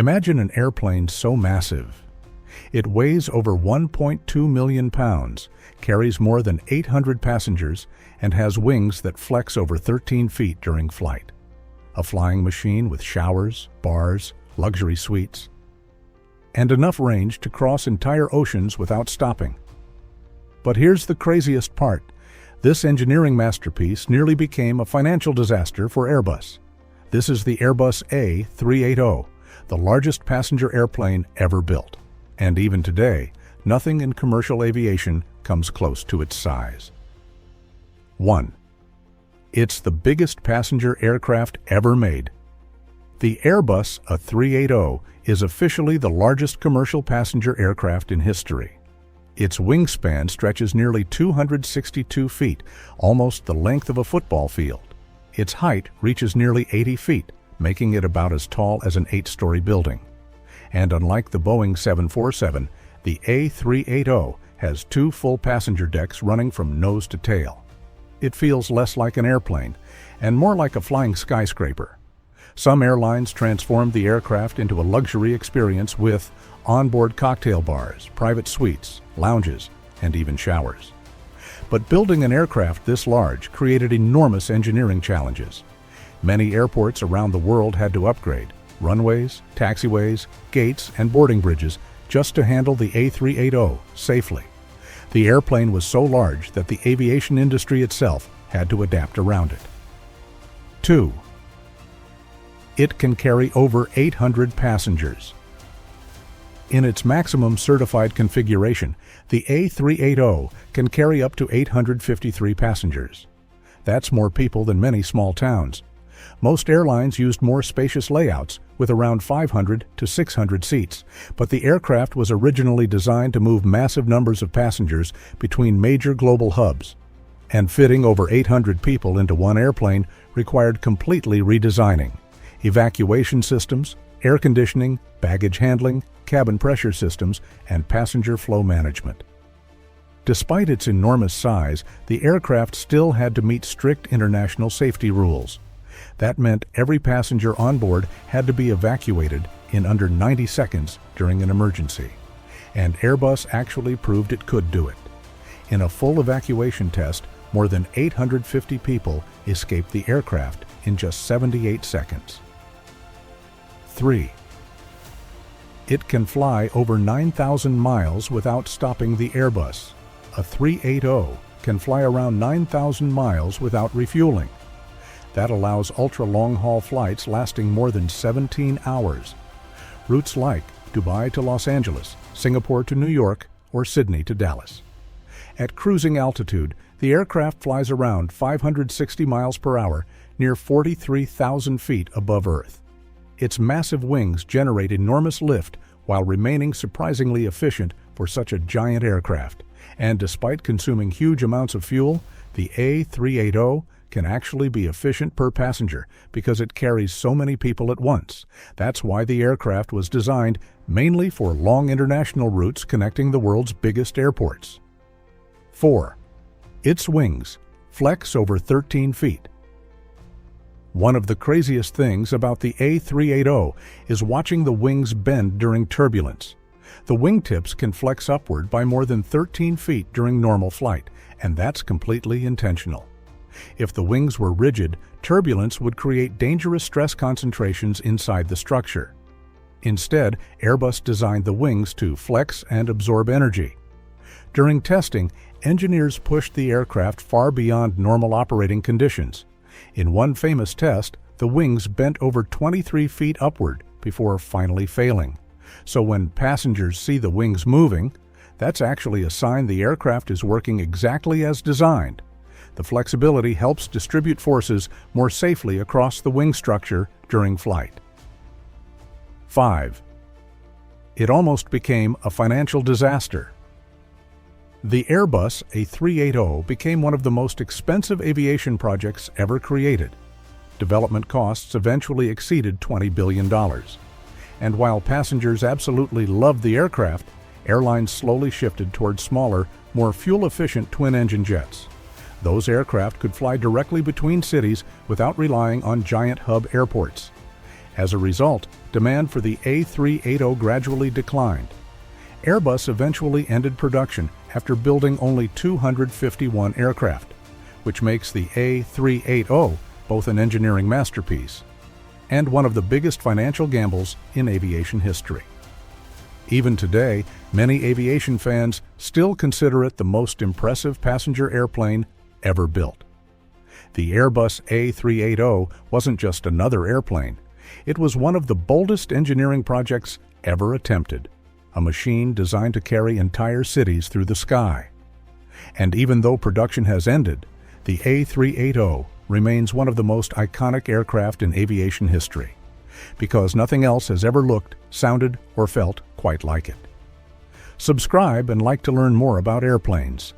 Imagine an airplane so massive. It weighs over 1.2 million pounds, carries more than 800 passengers, and has wings that flex over 13 feet during flight. A flying machine with showers, bars, luxury suites, and enough range to cross entire oceans without stopping. But here's the craziest part. This engineering masterpiece nearly became a financial disaster for Airbus. This is the Airbus A380, the largest passenger airplane ever built. And even today, nothing in commercial aviation comes close to its size. 1. It's the biggest passenger aircraft ever made. The Airbus A380 is officially the largest commercial passenger aircraft in history. Its wingspan stretches nearly 262 feet, almost the length of a football field. Its height reaches nearly 80 feet, making it about as tall as an 8-story building. And unlike the Boeing 747, the A380 has 2 full passenger decks running from nose to tail. It feels less like an airplane and more like a flying skyscraper. Some airlines transformed the aircraft into a luxury experience with onboard cocktail bars, private suites, lounges, and even showers. But building an aircraft this large created enormous engineering challenges. Many airports around the world had to upgrade runways, taxiways, gates, and boarding bridges just to handle the A380 safely. The airplane was so large that the aviation industry itself had to adapt around it. 2. It can carry over 800 passengers. In its maximum certified configuration, the A380 can carry up to 853 passengers. That's more people than many small towns. Most airlines used more spacious layouts with around 500 to 600 seats, but the aircraft was originally designed to move massive numbers of passengers between major global hubs. And fitting over 800 people into one airplane required completely redesigning. Evacuation systems, air conditioning, baggage handling, cabin pressure systems, and passenger flow management. Despite its enormous size, the aircraft still had to meet strict international safety rules. That meant every passenger on board had to be evacuated in under 90 seconds during an emergency. And Airbus actually proved it could do it. In a full evacuation test, more than 850 people escaped the aircraft in just 78 seconds. 3. It can fly over 9,000 miles without stopping. The Airbus A380 can fly around 9,000 miles without refueling. That allows ultra-long-haul flights lasting more than 17 hours. Routes like Dubai to Los Angeles, Singapore to New York, or Sydney to Dallas. At cruising altitude, the aircraft flies around 560 miles per hour, near 43,000 feet above Earth. Its massive wings generate enormous lift while remaining surprisingly efficient for such a giant aircraft. And despite consuming huge amounts of fuel, the A380 can actually be efficient per passenger because it carries so many people at once. That's why the aircraft was designed mainly for long international routes connecting the world's biggest airports. 4. Its wings flex over 13 feet. One of the craziest things about the A380 is watching the wings bend during turbulence. The wingtips can flex upward by more than 13 feet during normal flight, and that's completely intentional. If the wings were rigid, turbulence would create dangerous stress concentrations inside the structure. Instead, Airbus designed the wings to flex and absorb energy. During testing, engineers pushed the aircraft far beyond normal operating conditions. In one famous test, the wings bent over 23 feet upward before finally failing. So when passengers see the wings moving, that's actually a sign the aircraft is working exactly as designed. The flexibility helps distribute forces more safely across the wing structure during flight. 5. It almost became a financial disaster. The Airbus A380 became one of the most expensive aviation projects ever created. Development costs eventually exceeded $20 billion. And while passengers absolutely loved the aircraft, airlines slowly shifted toward smaller, more fuel-efficient twin-engine jets. Those aircraft could fly directly between cities without relying on giant hub airports. As a result, demand for the A380 gradually declined. Airbus eventually ended production after building only 251 aircraft, which makes the A380 both an engineering masterpiece and one of the biggest financial gambles in aviation history. Even today, many aviation fans still consider it the most impressive passenger airplane ever built. The Airbus A380 wasn't just another airplane. It was one of the boldest engineering projects ever attempted, a machine designed to carry entire cities through the sky. And even though production has ended, the A380 remains one of the most iconic aircraft in aviation history, because nothing else has ever looked, sounded, or felt quite like it. Subscribe and like to learn more about airplanes.